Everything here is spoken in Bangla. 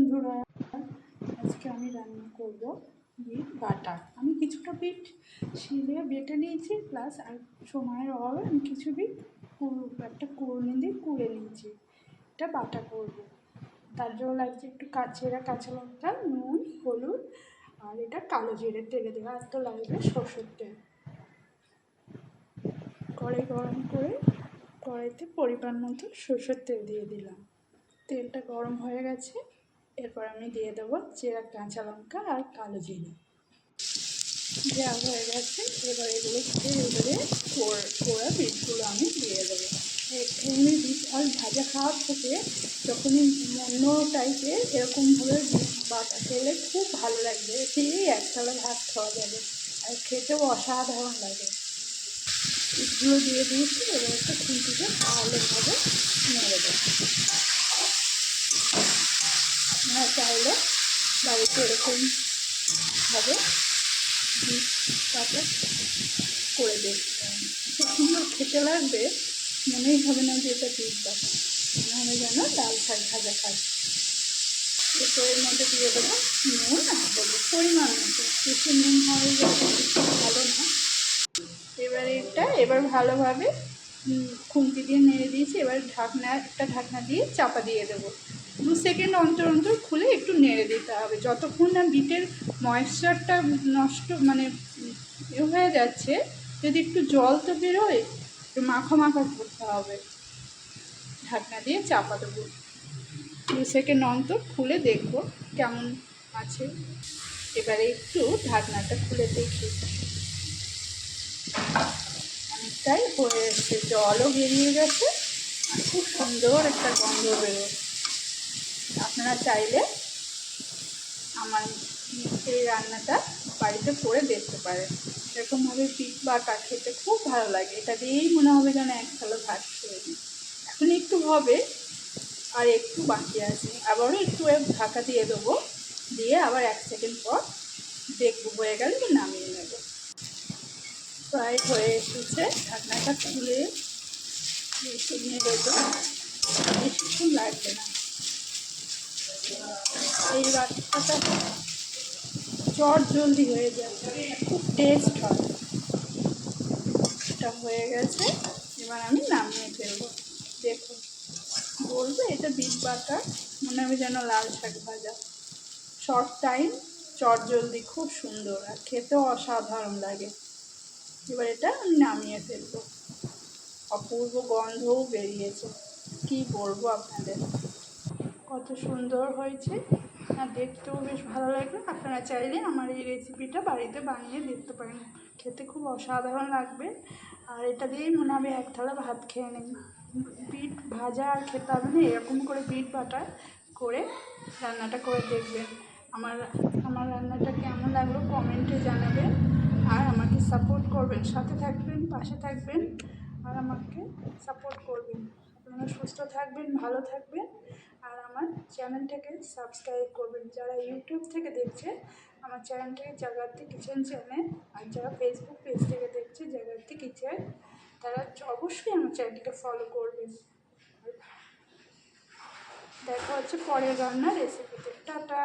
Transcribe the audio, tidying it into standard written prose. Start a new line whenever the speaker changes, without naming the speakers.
বন্ধুরা, আজকে আমি রান্না করব বিট বাটা। আমি কিছুটা বিট শিলে বেটে নিয়েছি, প্লাস আর সময়ের অভাবে আমি কিছু বিট একটা কুড়নি দিয়ে কুড়ে নিয়েছি। এটা বাটা করব। তার জন্য লাগছে একটু কাঁচা লঙ্কা, নুন, হলুদ, আর এটা কালো জিরে তেলে দেওয়া, আর তো লাগবে সরষের তেল। কড়াই গরম করে কড়াইতে পরিমাণ মতো সরষের তেল দিয়ে দিলাম। তেলটা গরম হয়ে গেছে, এরপর আমি দিয়ে দেবো চেরা কাঁচা লঙ্কা আর কালো জিরে। দেওয়া হয়ে গেছে, এবার এগুলো পোড়া বিটগুলো আমি দিয়ে দেবো। এমনি বিট আর ভাজা খাওয়ার থেকে যখনই অন্য টাইপের এরকমভাবে বিট বাটা খেলে খুব ভালো লাগবে। এতেই এক থালা ভাত খাওয়া যাবে, আর খেতেও অসাধারণ লাগে। বিটগুলো দিয়ে দিয়েছি, এবার একটা খুন্তিতে ভালোভাবে নেড়ে দেবো। আপনারা চাইলে বাড়িতে এরকমভাবে বিট বাটা করে দেখতে পারেন। খুব সুন্দর খেতে লাগবে, মনেই হবে না যে এটা বিট বাটা, মনে হবে যেন লাল শাক ভাজা খাচ্ছি। এরপর এর মধ্যে দিয়ে দেবো নুন আর হলুদ পরিমাণ মতো। বেশি নুন হয়ে যাবে ভালো না। এবার ভালোভাবে খুন্তি দিয়ে নেড়ে দিয়েছি। এবার ঢাকনা দিয়ে চাপা দিয়ে দেবো। 2 সেকেন্ড অন্তর অন্তর খুলে একটু নেড়ে দিতে হবে, যতক্ষণ না বিটের ময়েশ্চারটা নষ্ট হয়ে যাচ্ছে। যদি একটু জল তো বেরোয়, একটু মাখা করতে হবে। ঢাকনা দিয়ে চাপা দেবো, 2 সেকেন্ড অন্তর খুলে দেখবো কেমন আছে। এবারে একটু ঢাকনাটা খুলে দেখি, অনেকটাই হয়ে এসছে, জলও বেরিয়ে গেছে, আর খুব সুন্দর একটা গন্ধ বেরোয়। আপনারা চাইলে আমার এই রান্নাটা বাড়িতে করে দেখতে পারেন। এরকমভাবে বিট বাটা খেতে খুব ভালো লাগে। এটা দিয়েই মনে হবে যেন এক থালা ভাত খেয়ে নিই। এখন একটু হবে, আর একটু বাকি আছে, আবারও একটু ঢাকা দিয়ে দেবো। দিয়ে আবার 1 সেকেন্ড পর দেখবো, হয়ে গেলে নামিয়ে নেব। প্রায় হয়ে এসেছে, ঢাকনাটা খুলে নিয়ে দেবো। বেশিক্ষণ লাগবে না। এই বাটাটা চট জলদি হয়ে যাবে, খুব টেস্ট হয়। এটা হয়ে গেছে, এবার আমি নামিয়ে ফেলবো। দেখুন, বলবো এটা বিট বাটা, মনে হবে যেন লাল শাক ভাজা। শর্ট টাইম, চট জলদি, খুব সুন্দর, আর খেতেও অসাধারণ লাগে। এবার এটা আমি নামিয়ে ফেলবো। অপূর্ব গন্ধও বেরিয়েছে, কি বলবো আপনাদের, কত সুন্দর হয়েছে, আর দেখতেও বেশ ভালো লাগবে। আপনারা চাইলে আমার এই রেসিপিটা বাড়িতে বানিয়ে দেখতে পারেন, খেতে খুব অসাধারণ লাগবে। আর এটা দিয়েই মনে হবে এক থালা ভাত খেয়ে নিন। বিট ভাজা আর খেতে হবে না, এরকম করে বিট বাটা করে রান্নাটা করে দেখবেন। আমার রান্নাটা কেমন লাগলো কমেন্টে জানাবেন, আর আমাকে সাপোর্ট করবেন, সাথে থাকবেন, পাশে থাকবেন, আর আমাকে সাপোর্ট করবেন। আপনারা সুস্থ থাকবেন, ভালো থাকবেন, আর আমার চ্যানেলটাকে সাবস্ক্রাইব করবেন। যারা ইউটিউব থেকে দেখছে আমার চ্যানেলটাকে জাগার্তি কিচেন চ্যানেল, আর যারা ফেসবুক পেজ থেকে দেখছে জাগার্তি কিচেন, তারা অবশ্যই আমার চ্যানেলটাকে ফলো করবেন। দেখা হচ্ছে পরের রান্নার রেসিপিতে। টাটা।